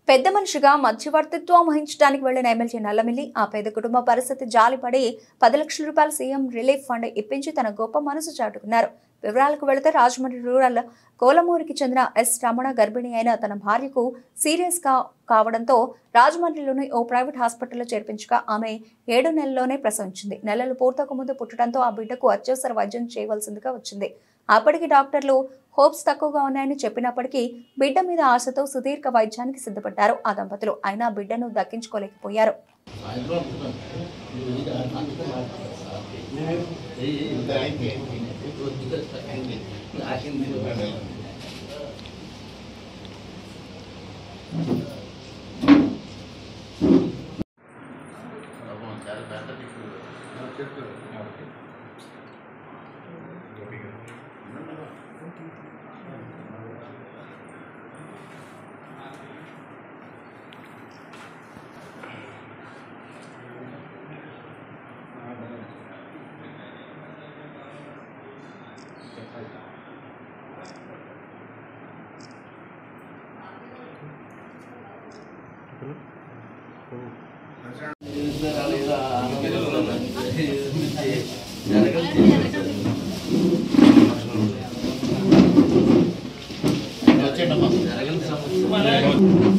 పెద్ద మనిషిగా మధ్యవర్తిత్వం వహించడానికి వెళ్లిన ఎమ్మెల్యే నల్లమిల్లి ఆ పేద కుటుంబ పరిస్థితి జాలిపడి 10 లక్షల రూపాయల సీఎం రిలీఫ్ ఫండ్ ఇప్పించి తన గొప్ప మనసు చాటుకున్నారు. వివరాలకు వెళితే రాజమండ్రి రూరల్ కోలమూరికి చెందిన ఎస్ రమణ గర్భిణి అయిన తన భార్యకు సీరియస్ కావడంతో రాజమండ్రిలోని ఓ ప్రైవేట్ హాస్పిటల్లో చేర్పించగా ఆమె 7 నెలల్లోనే ప్రసవించింది. నెలలు పూర్తక ముందు పుట్టడంతో ఆ బిడ్డకు అత్యవసర వైద్యం చేయవలసిందిగా వచ్చింది. అప్పటికి డాక్టర్లు హోప్స్ తక్కువగా ఉన్నాయని చెప్పినప్పటికీ బిడ్డ మీద ఆశతో సుదీర్ఘ వైద్యానికి సిద్ధపడ్డారు ఆ దంపతులు. అయినా బిడ్డను దక్కించుకోలేకపోయారు. జరగని సమస్య